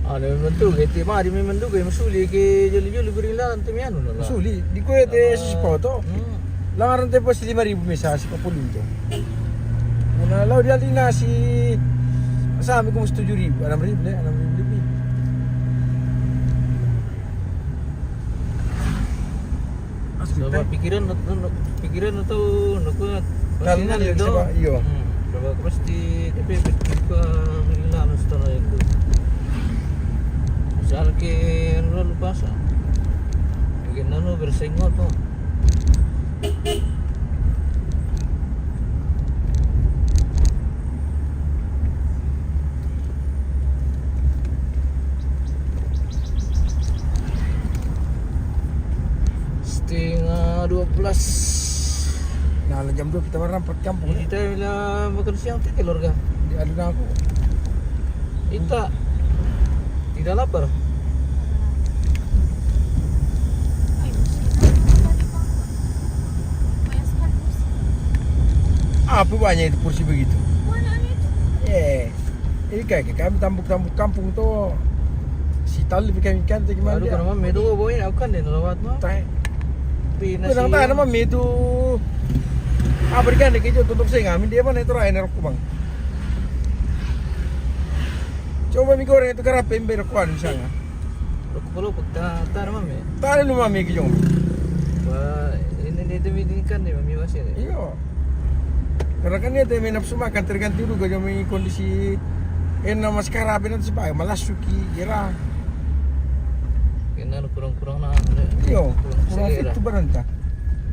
Ano menduga iti mari mi menduga masuli ke joli-joli gorila ante mi anu lah. Suli, di kue te sesuatu. Langaran te pos 5.000 mesa si kapulin to. Muna law dia lina si sabi ko 7.000, 6.000 lebih. Coba pikiran atau nakuat. Kalau nanti siapa? Iyo. Coba pasti tapi kita hilang setelah itu. Misal ke lalu pasang. Mungkin nano bersengot tuh. Setengah 12. Nah, jam 2 kita merapat kampung. Kita bila makan siang tu keluarga. Di alun aku. Kita tidak lapar. Apa banyak itu porsi begitu? Mana itu? Ini kayak kami tambuk-tambuk kampung tuh si tali bikin ikan tu gimana Aduh, dia? kenapa medo boy aku kan dia lewat mah. Tak. Pinasi. Kurang tahu nama medu. Apa ikan dek itu tutup saya ngamin dia mana itu rainer aku bang. Coba mi goreng itu kerap pember kuan misalnya. Kalau kita nama me. Tadi lu mami kijong. Wah, ini dia kan dia mami wasir. Iyo. Karena kan dia teh nafsu makan tergantung juga jami kondisi nama sekarang apa nanti sebagai malas suki kira. Kena kurang-kurang na. Iyo. Kurang fit tu berantah.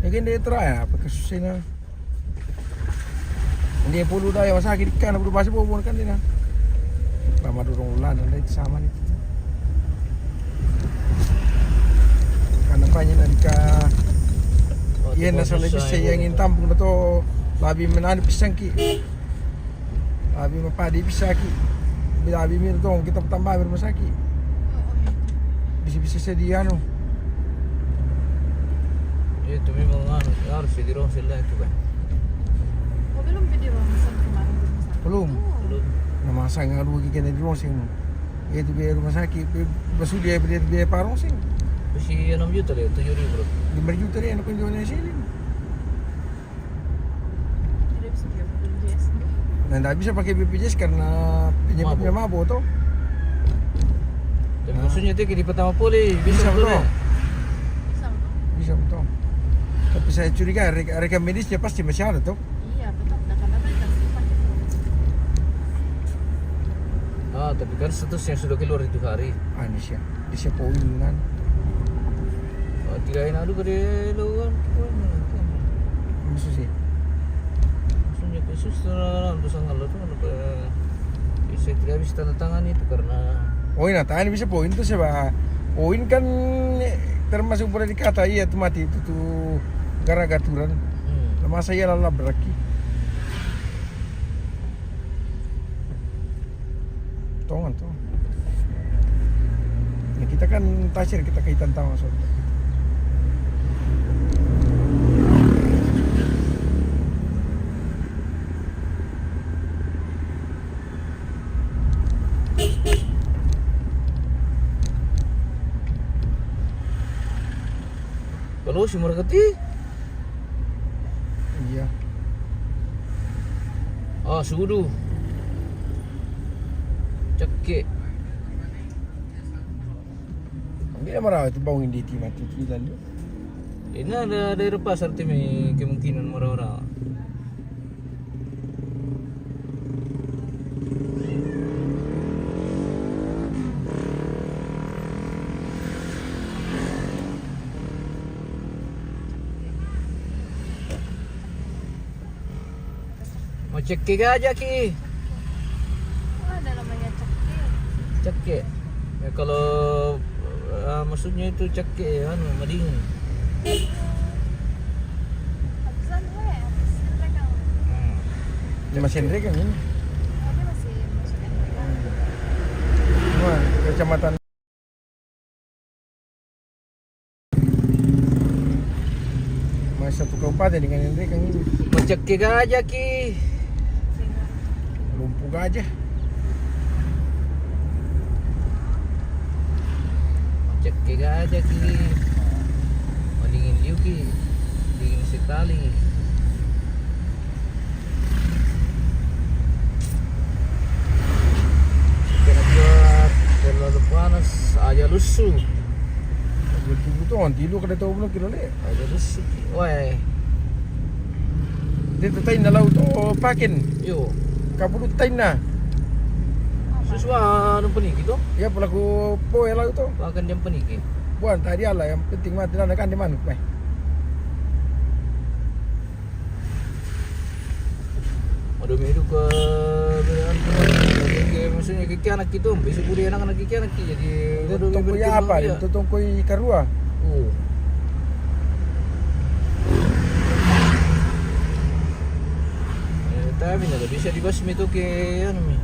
Mungkin dia teraya apa kesusahnya. Dia puluh dah yang sakit ikan berubah sebab kan dia. Lama dorong ulan ada itu sama itu. Karena banyak nanti iya nasional itu saya ingin tampung atau labi menani pisang ki, labi mapadi pisang ki, labi mir dong kita tambah rumah sakit. Bisa sedia no. Itu memang harus didorong sila itu kan. Oh, belum video masak kemarin di rumah sakit. Belum. Belum. Nama saya ngaruh kita di rumah sing. Itu biaya rumah sakit, basu dia biaya parong sing. Masih 6 juta deh, 7.000 bro. 5 juta dia nak kunjungan sini. Tidak bisa dia BPJS. Nah, tidak bisa pakai BPJS karena penyebabnya mabuk toh. Tapi maksudnya itu di pertama poli Bisa betul betul. ya? Bisa betul? Bisa betul. Tapi saya curiga rekam medisnya pasti masih ada toh. Iya, betul. Karena mereka sih pakai. Tapi kan statusnya sudah keluar itu hari. Anis ya, bisa poin kan. Tidak enak juga deh lawan. Maksud sih. Maksudnya khusus untuk sangat lalu tuh saya tidak bisa tanda tangan itu karena Poin tanya bisa poin tuh siapa? Poin kan termasuk boleh dikata iya tuh mati itu tuh gara-gara aturan. Lama saya lalu beraki. Tongan tuh. Ya, kita kan tasir kita kaitan tahu soalnya. kalau si Margati Iya. sudu cekik Bila marah itu bawang di timah tu kilan tu. ini ada daerah pasar timi kemungkinan orang-orang mau cekik aja ki Oh, ada namanya cekik. cekik ya, kalau maksudnya itu cekik anu madingan Habsan gue, habis mereka. Lima sendiri kan ini. Tapi masih masukkan mereka. Wah, kecamatan masih satu kabupaten dengan Hendrik kan ini. mau cekik aja ki Lumpuh aja. pakai gajah ki. Dingin liu ki. Dingin sekali. Kena buat terlalu panas aja lusuh. Betul-betul on tidur kada tahu belum kilo le. Aja lusuh. Wah, Dia tetain na laut pakin. yo. Kabulu tetain na. Susah nu peniki tu. Ya pelaku poe laut tu. Makan jam peniki. Buan tadi ala yang penting mati na kan di manuk mai. Aduh medu ke maksudnya ke anak itu, besok budi anak ke anak jadi Dia tunggu ya apa? Dia tunggu karua. Oh. Tapi nggak bisa dibasmi itu ke anu mi.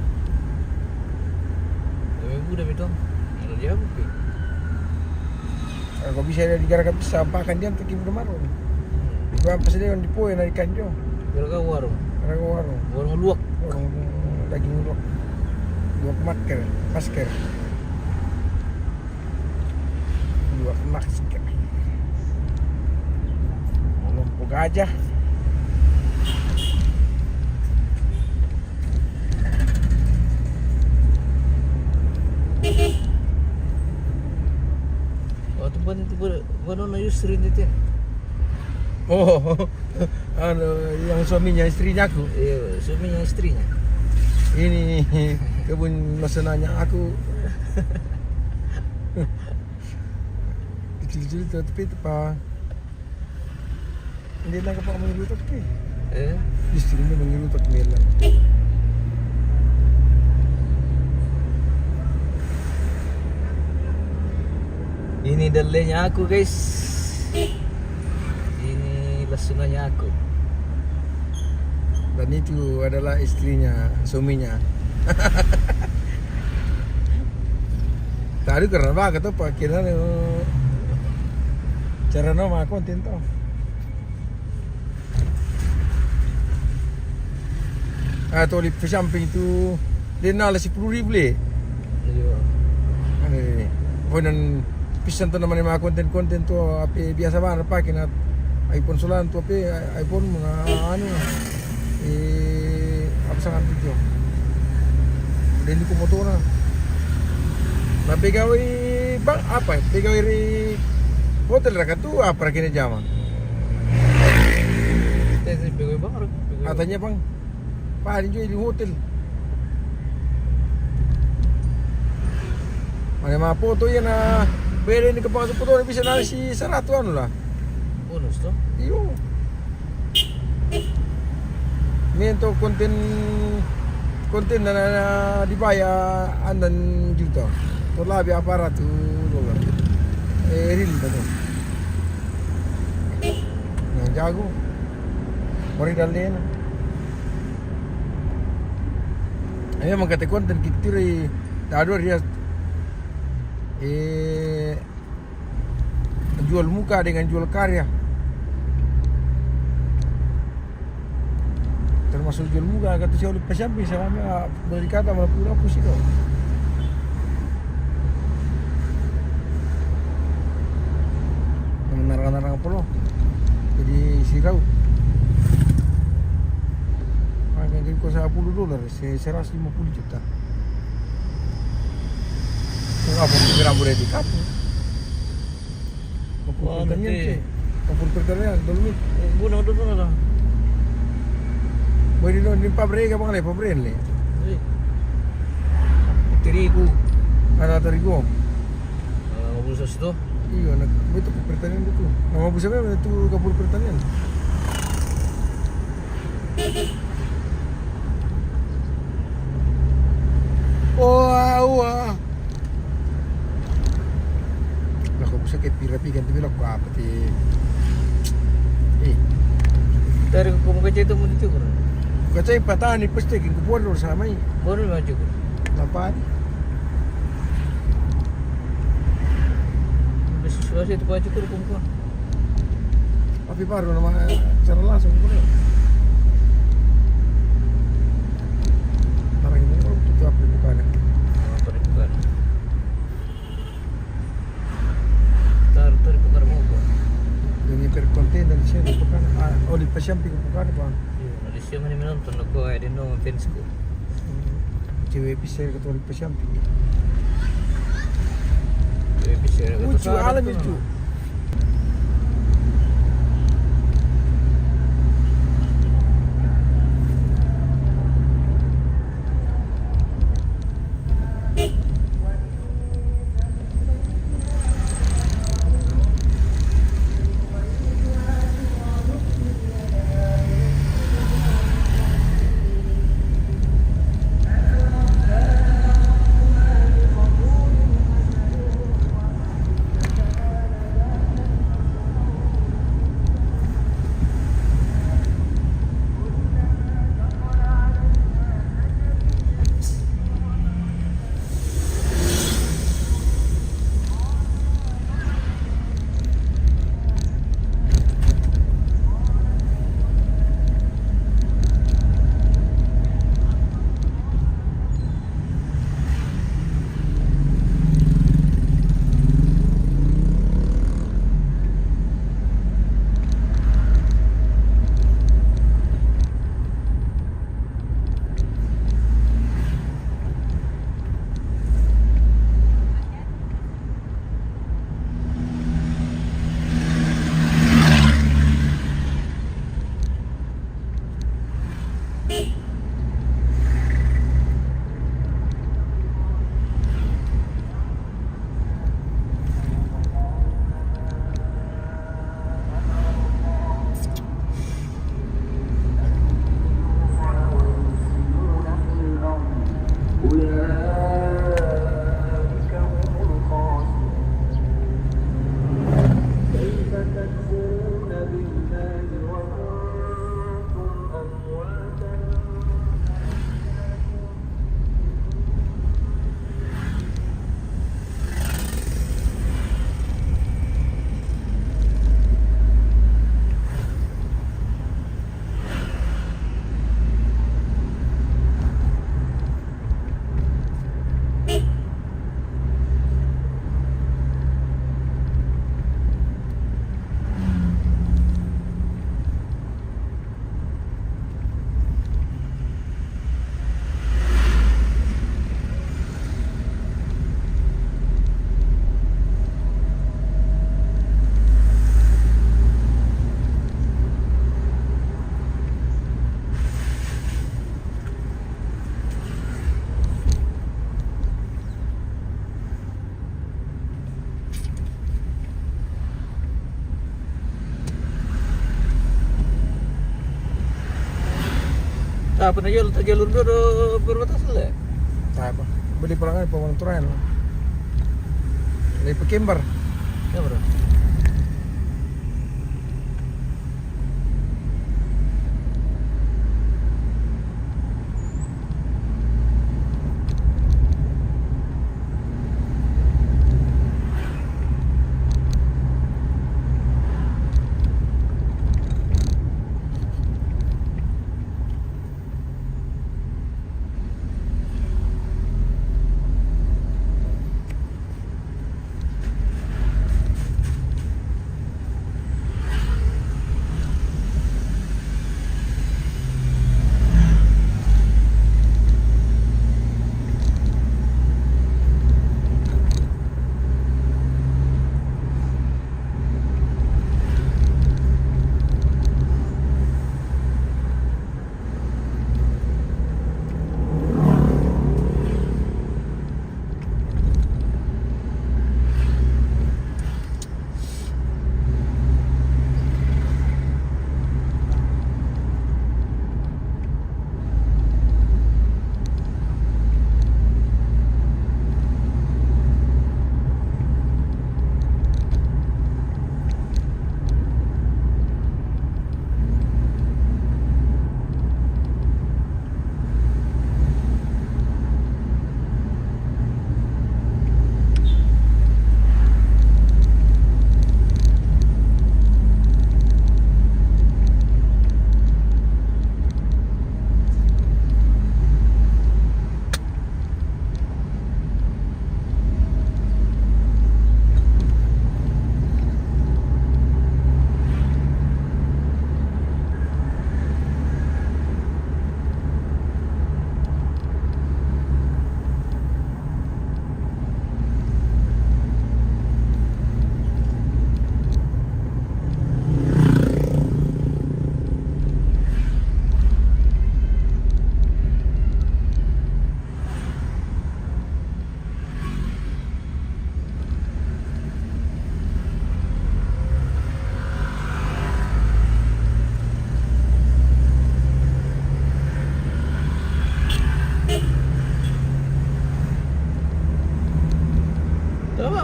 Tapi udah itu, ada dia bukan. Kalau bisa dia digarakan bisa pakan dia untuk ibu maru. Gua pas dia di poe na ikan jo. Gara warung, Warung. warung luak. Warung daging luak. Luak masker, masker. Luak masker. Lumpur gajah. Waktu pun itu baru na Yusri itu. Oh, anu yang suaminya istrinya aku. Iya, suaminya istrinya. Ini kebun masenanya aku. Kecil-kecil tapi apa? Hindi lang kapag mangilutok ka eh. Istrinya mangilutok melan. Ini dalenya aku guys. Ini lasungannya aku. Dan itu adalah istrinya, suaminya. Tadi karena baga tuh pakiran cara nama konten tuh. Atau di samping itu dia nala 10.000 le. Iya. Ano ini? Dan pisan tuh namanya mga konten-konten tuh apa biasa banget pakai na iPhone sulan tuh apa iPhone mga ano apa sangat video. Dan di komodo na. Na pegawai bang apa? Pegawai di hotel rakat tuh apa kini zaman? Kita sih pegawai bang. Katanya bang, paling juga di hotel. Mana mga foto yan na pwede ni kapag sa foto na bisa na si Sarato ano lah. Bonus tuh. Iyo. Mento konten na dibaya andan juta. Por labi aparat tu loga. Real ba to? Yang jago. Mari dalin. Ayo mengkata konten kitiri dado dia jual muka dengan jual karya. Termasuk jual muka kata saya oleh pesambi sama berkata malah pura pusi do. Menarang-narang polo. Jadi sirau. Angin ko sa $10, $150 juta. Kung apa pera boleh di kapu. Wah, nanti. Kapur pertanian, dolomit. Bunuh lah. Boleh di pabrik apa kali pabrik le. Terigu. Ada terigu. Mobil sos tuh. Iya, nak itu pertanian itu. Nama bisa memang itu kapur pertanian. Wah. Lah kok bisa kayak pirapi ganti bilang kok apa ti? Dari kamu kerja itu mau dicukur. Kacai patani pasti king kupuan lor sama ini. Baru mau cukur. Lapan. Sudah itu baju cukur kamu. Tapi baru nama cara langsung kupuan. Tarang ini kalau tutup apa bukan? Apa bukan? pasyampi ko bukan pa. Yun, alis siya man yung minunton. Nagkuha din doon ang fence ko. Cewek pisah katulik pasyampi. Kaya bisa na Lucu alam itu. Apa na jalur do berbatasan lah. Apa? Beli pulangan pawang turan. Dari Pekembar. Ya bro.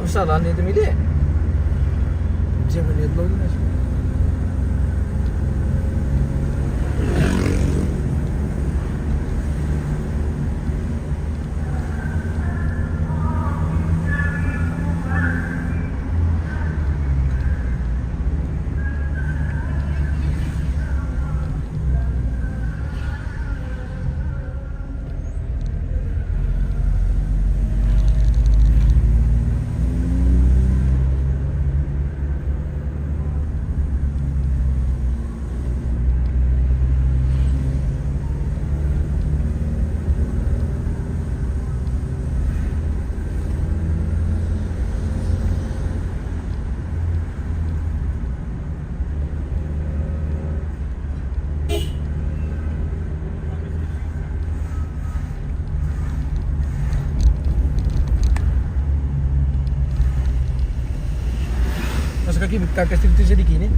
kesalahan itu milih. Bisa melihat lo ini. Masa kaki kakak sedikit sedikit ini.